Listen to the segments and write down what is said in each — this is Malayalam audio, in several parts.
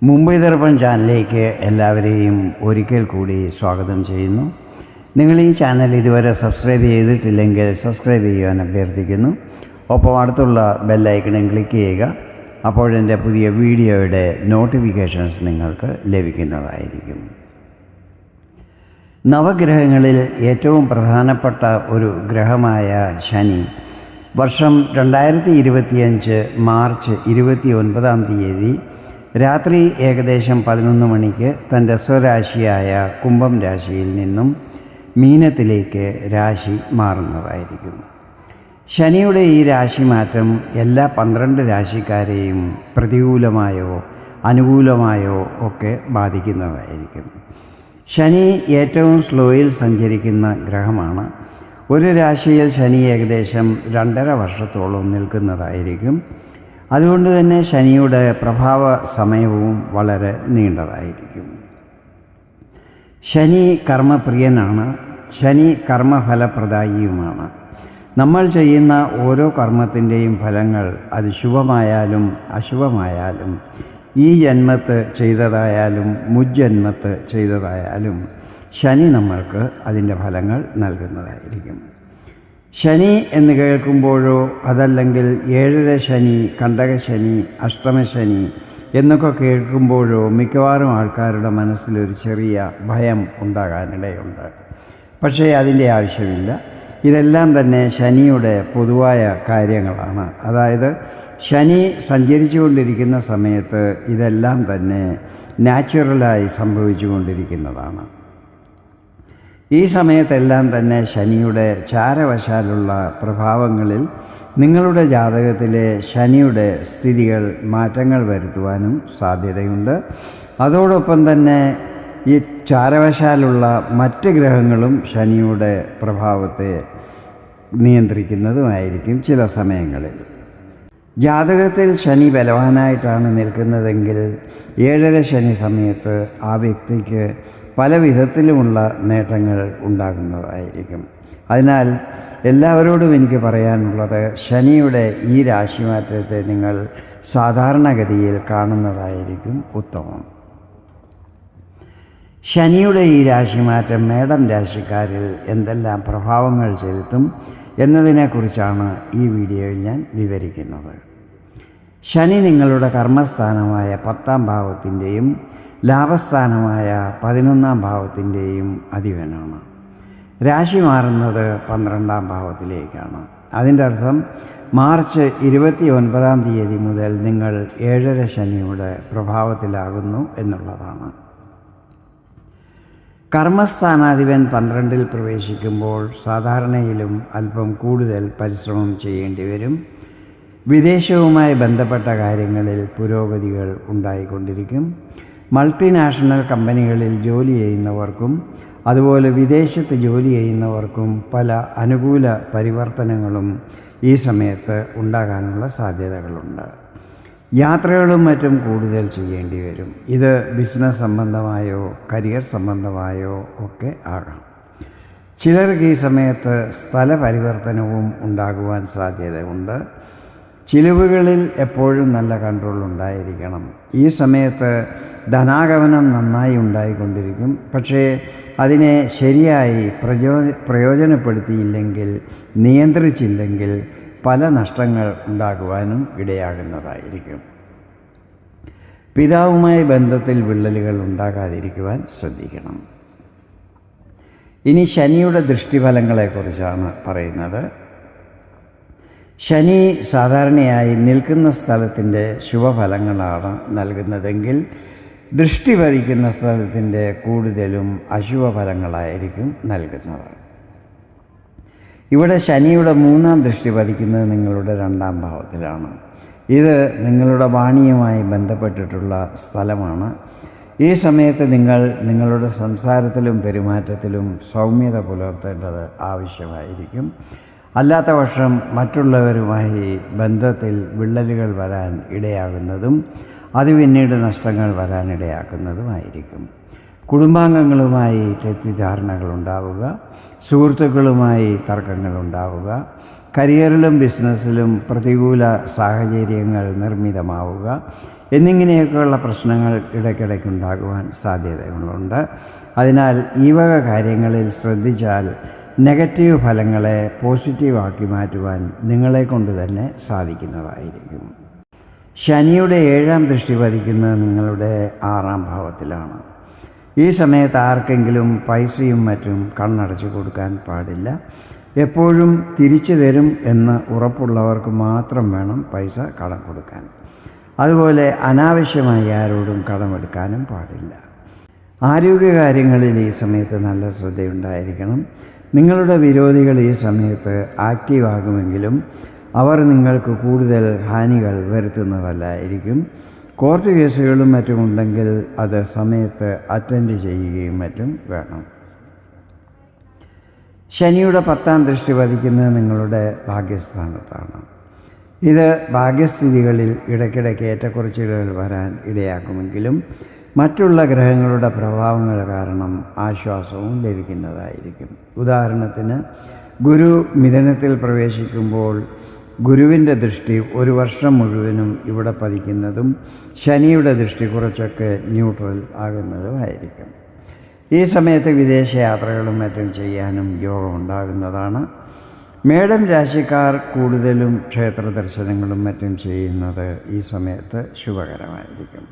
മുംബൈ ദർപ്പൺ ചാനലിലേക്ക് എല്ലാവരെയും ഒരിക്കൽ കൂടി സ്വാഗതം ചെയ്യുന്നു. നിങ്ങൾ ഈ ചാനൽ ഇതുവരെ സബ്സ്ക്രൈബ് ചെയ്തിട്ടില്ലെങ്കിൽ സബ്സ്ക്രൈബ് ചെയ്യുവാൻ അഭ്യർത്ഥിക്കുന്നു. ഒപ്പം അടുത്തുള്ള ബെല്ലൈക്കണും ക്ലിക്ക് ചെയ്യുക. അപ്പോഴെൻ്റെ പുതിയ വീഡിയോയുടെ നോട്ടിഫിക്കേഷൻസ് നിങ്ങൾക്ക് ലഭിക്കുന്നതായിരിക്കും. നവഗ്രഹങ്ങളിൽ ഏറ്റവും പ്രധാനപ്പെട്ട ഒരു ഗ്രഹമായ ശനി വർഷം 2025 മാർച്ച് 29 രാത്രി ഏകദേശം 11 മണിക്ക് തൻ്റെ സ്വരാശിയായ കുംഭം രാശിയിൽ നിന്നും മീനത്തിലേക്ക് രാശി മാറുന്നതായിരിക്കും. ശനിയുടെ ഈ രാശിമാറ്റം എല്ലാ 12 രാശിക്കാരെയും പ്രതികൂലമായോ അനുകൂലമായോ ഒക്കെ ബാധിക്കുന്നതായിരിക്കും. ശനി ഏറ്റവും സ്ലോയിൽ സഞ്ചരിക്കുന്ന ഗ്രഹമാണ്. ഒരു രാശിയിൽ ശനി ഏകദേശം 2.5 വർഷത്തോളം നിൽക്കുന്നതായിരിക്കും. അതുകൊണ്ട് തന്നെ ശനിയുടെ പ്രഭാവ സമയവും വളരെ നീണ്ടതായിരിക്കും. ശനി കർമ്മപ്രിയനാണ്. ശനി കർമ്മഫലപ്രദായിയുമാണ്. നമ്മൾ ചെയ്യുന്ന ഓരോ കർമ്മത്തിൻ്റെയും ഫലങ്ങൾ അത് ശുഭമായാലും അശുഭമായാലും ഈ ജന്മത്ത് ചെയ്തതായാലും മുജ്ജന്മത്ത് ചെയ്തതായാലും ശനി നമ്മൾക്ക് അതിൻ്റെ ഫലങ്ങൾ നൽകുന്നതായിരിക്കും. ശനി എന്ന് കേൾക്കുമ്പോഴോ അതല്ലെങ്കിൽ 7 ശനി, കണ്ടകശനി, അഷ്ടമശനി എന്നൊക്കെ കേൾക്കുമ്പോഴോ മിക്കവാറും ആൾക്കാരുടെ മനസ്സിലൊരു ചെറിയ ഭയം ഉണ്ടാകാനിടയുണ്ട്. പക്ഷേ അതിൻ്റെ ആവശ്യമില്ല. ഇതെല്ലാം തന്നെ ശനിയുടെ പൊതുവായ കാര്യങ്ങളാണ്. അതായത് ശനി സഞ്ചരിച്ചു കൊണ്ടിരിക്കുന്ന സമയത്ത് ഇതെല്ലാം തന്നെ നാച്ചുറലായി സംഭവിച്ചു കൊണ്ടിരിക്കുന്നതാണ്. ഈ സമയത്തെല്ലാം തന്നെ ശനിയുടെ ചാരവശാലുള്ള പ്രഭാവങ്ങളിൽ നിങ്ങളുടെ ജാതകത്തിലെ ശനിയുടെ സ്ഥിതികൾ മാറ്റങ്ങൾ വരുത്തുവാനും സാധ്യതയുണ്ട്. അതോടൊപ്പം തന്നെ ഈ ചാരവശാലുള്ള മറ്റ് ഗ്രഹങ്ങളും ശനിയുടെ പ്രഭാവത്തെ നിയന്ത്രിക്കുന്നതുമായിരിക്കും ചില സമയങ്ങളിൽ. ജാതകത്തിൽ ശനി ബലവാനായിട്ടാണ് നിൽക്കുന്നതെങ്കിൽ 7 ശനി സമയത്ത് ആ വ്യക്തിക്ക് പല വിധത്തിലുമുള്ള നേട്ടങ്ങൾ ഉണ്ടാകുന്നതായിരിക്കും. അതിനാൽ എല്ലാവരോടും എനിക്ക് പറയാനുള്ളത്, ശനിയുടെ ഈ രാശിമാറ്റത്തെ നിങ്ങൾ സാധാരണഗതിയിൽ കാണുന്നതായിരിക്കും ഉത്തമം. ശനിയുടെ ഈ രാശിമാറ്റം മേടം രാശിക്കാരിൽ എന്തെല്ലാം പ്രഭാവങ്ങൾ ചെലുത്തും എന്നതിനെക്കുറിച്ചാണ് ഈ വീഡിയോയിൽ ഞാൻ വിവരിക്കുന്നത്. ശനി നിങ്ങളുടെ കർമ്മസ്ഥാനമായ 10ാം ഭാവത്തിൻ്റെയും ലാഭസ്ഥാനമായ 11ാം ഭാവത്തിൻ്റെയും അധിപനാണ്. രാശി മാറുന്നത് 12ാം ഭാവത്തിലേക്കാണ്. അതിൻ്റെ അർത്ഥം മാർച്ച് 29 മുതൽ നിങ്ങൾ 7 ശനിയുടെ പ്രഭാവത്തിലാകുന്നു എന്നുള്ളതാണ്. കർമ്മസ്ഥാനാധിപൻ 12ൽ പ്രവേശിക്കുമ്പോൾ സാധാരണയിലും അല്പം കൂടുതൽ പരിശ്രമം ചെയ്യേണ്ടി വരും. വിദേശവുമായി ബന്ധപ്പെട്ട കാര്യങ്ങളിൽ പുരോഗതികൾ ഉണ്ടായിക്കൊണ്ടിരിക്കും. മൾട്ടിനാഷണൽ കമ്പനികളിൽ ജോലി ചെയ്യുന്നവർക്കും അതുപോലെ വിദേശത്ത് ജോലി ചെയ്യുന്നവർക്കും പല അനുകൂല പരിവർത്തനങ്ങളും ഈ സമയത്ത് ഉണ്ടാകാനുള്ള സാധ്യതകളുണ്ട്. യാത്രകളും മറ്റും കൂടുതൽ ചെയ്യേണ്ടി വരും. ഇത് ബിസിനസ് സംബന്ധമായോ കരിയർ സംബന്ധമായോ ഒക്കെ ആകാം. ചിലർക്ക് ഈ സമയത്ത് സ്ഥല പരിവർത്തനവും ഉണ്ടാകുവാൻ സാധ്യതയുണ്ട്. ചിലവുകളിൽ എപ്പോഴും നല്ല കൺട്രോൾ ഉണ്ടായിരിക്കണം. ഈ സമയത്ത് ധനാഗമനം നന്നായി ഉണ്ടായിക്കൊണ്ടിരിക്കും. പക്ഷേ അതിനെ ശരിയായി പ്രയോജനപ്പെടുത്തിയില്ലെങ്കിൽ, നിയന്ത്രിച്ചില്ലെങ്കിൽ പല നഷ്ടങ്ങൾ ഉണ്ടാകുവാനും ഇടയാകുന്നതായിരിക്കും. പിതാവുമായി ബന്ധത്തിൽ വിള്ളലുകൾ ഉണ്ടാകാതിരിക്കുവാൻ ശ്രദ്ധിക്കണം. ഇനി ശനിയുടെ ദൃഷ്ടിഫലങ്ങളെക്കുറിച്ചാണ് പറയുന്നത്. ശനി സാധാരണയായി നിൽക്കുന്ന സ്ഥലത്തിൻ്റെ ശുഭഫലങ്ങളാണ് നൽകുന്നതെങ്കിൽ ദൃഷ്ടി പതിക്കുന്ന സ്ഥലത്തിൻ്റെ കൂടുതലും അശുഭഫലങ്ങളായിരിക്കും നൽകുന്നത്. ഇവിടെ ശനിയുടെ 3ാം ദൃഷ്ടി പതിക്കുന്നത് നിങ്ങളുടെ 2ാം ഭാവത്തിലാണ്. ഇത് നിങ്ങളുടെ വാണിയുമായി ബന്ധപ്പെട്ടിട്ടുള്ള സ്ഥലമാണ്. ഈ സമയത്ത് നിങ്ങൾ നിങ്ങളുടെ സംസാരത്തിലും പെരുമാറ്റത്തിലും സൗമ്യത പുലർത്തേണ്ടത് ആവശ്യമായിരിക്കും. അല്ലാത്ത പക്ഷം മറ്റുള്ളവരുമായി ബന്ധത്തിൽ വിള്ളലുകൾ വരാൻ ഇടയാകുന്നതും അത് പിന്നീട് നഷ്ടങ്ങൾ വരാനിടയാക്കുന്നതുമായിരിക്കും. കുടുംബാംഗങ്ങളുമായി തെറ്റിദ്ധാരണകളുണ്ടാവുക, സുഹൃത്തുക്കളുമായി തർക്കങ്ങളുണ്ടാവുക, കരിയറിലും ബിസിനസ്സിലും പ്രതികൂല സാഹചര്യങ്ങൾ നിർമ്മിതമാവുക, എന്നിങ്ങനെയൊക്കെയുള്ള പ്രശ്നങ്ങൾ ഇടയ്ക്കിടയ്ക്കുണ്ടാകുവാൻ സാധ്യതകളുണ്ട്. അതിനാൽ ഈ വക കാര്യങ്ങളിൽ ശ്രദ്ധിച്ചാൽ നെഗറ്റീവ് ഫലങ്ങളെ പോസിറ്റീവാക്കി മാറ്റുവാൻ നിങ്ങളെ കൊണ്ട് തന്നെ സാധിക്കുന്നതായിരിക്കും. ശനിയുടെ 7ാം ദൃഷ്ടി പതിക്കുന്നത് നിങ്ങളുടെ 6ാം ഭാവത്തിലാണ്. ഈ സമയത്ത് ആർക്കെങ്കിലും പൈസയും മറ്റും കണ്ണടച്ച് കൊടുക്കാൻ പാടില്ല. എപ്പോഴും തിരിച്ചു തരും എന്ന് ഉറപ്പുള്ളവർക്ക് മാത്രം വേണം പൈസ കടം കൊടുക്കാൻ. അതുപോലെ അനാവശ്യമായി ആരോടും കടമെടുക്കാനും പാടില്ല. ആരോഗ്യകാര്യങ്ങളിൽ ഈ സമയത്ത് നല്ല ശ്രദ്ധയുണ്ടായിരിക്കണം. നിങ്ങളുടെ വിരോധികൾ ഈ സമയത്ത് ആക്റ്റീവാകുമെങ്കിലും അവർ നിങ്ങൾക്ക് കൂടുതൽ ഹാനികൾ വരുത്തുന്നതല്ലായിരിക്കും. കോർട്ട് കേസുകളും മറ്റും ഉണ്ടെങ്കിൽ അത് സമയത്ത് അറ്റൻഡ് ചെയ്യുകയും മറ്റും വേണം. ശനിയുടെ 10ാം ദൃഷ്ടി പതിക്കുന്നത് നിങ്ങളുടെ ഭാഗ്യസ്ഥാനത്താണ്. ഇത് ഭാഗ്യസ്ഥിതികളിൽ ഇടയ്ക്കിടയ്ക്ക് ഏറ്റക്കുറച്ചിലുകൾ വരാൻ ഇടയാക്കുമെങ്കിലും മറ്റുള്ള ഗ്രഹങ്ങളുടെ പ്രഭാവങ്ങൾ കാരണം ആശ്വാസവും ലഭിക്കുന്നതായിരിക്കും. ഉദാഹരണത്തിന്, ഗുരു മിഥുനത്തിൽ പ്രവേശിക്കുമ്പോൾ ഗുരുവിൻ്റെ ദൃഷ്ടി ഒരു വർഷം മുഴുവനും ഇവിടെ പതിക്കുന്നതും ശനിയുടെ ദൃഷ്ടി കുറച്ചൊക്കെ ന്യൂട്രൽ ആകുന്നതുമായിരിക്കും. ഈ സമയത്ത് വിദേശയാത്രകളും മറ്റും ചെയ്യാനും യോഗമുണ്ടാകുന്നതാണ്. മേടം രാശിക്കാർ കൂടുതലും ക്ഷേത്ര ദർശനങ്ങളും മറ്റും ചെയ്യുന്നത് ഈ സമയത്ത് ശുഭകരമായിരിക്കും.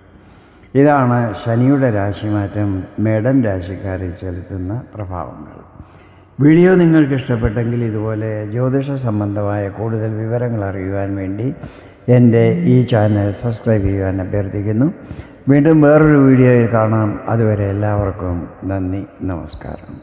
ഇതാണ് ശനിയുടെ രാശിമാറ്റം മേടം രാശിക്കാരിൽ ചെലുത്തുന്ന പ്രഭാവങ്ങൾ. വീഡിയോ നിങ്ങൾക്ക് ഇഷ്ടപ്പെട്ടെങ്കിൽ ഇതുപോലെ ജ്യോതിഷ സംബന്ധമായ കൂടുതൽ വിവരങ്ങൾ അറിയുവാൻ വേണ്ടി എൻ്റെ ഈ ചാനൽ സബ്സ്ക്രൈബ് ചെയ്യുവാൻ അഭ്യർത്ഥിക്കുന്നു. വീണ്ടും വേറൊരു വീഡിയോയിൽ കാണാം. അതുവരെ എല്ലാവർക്കും നന്ദി, നമസ്കാരം.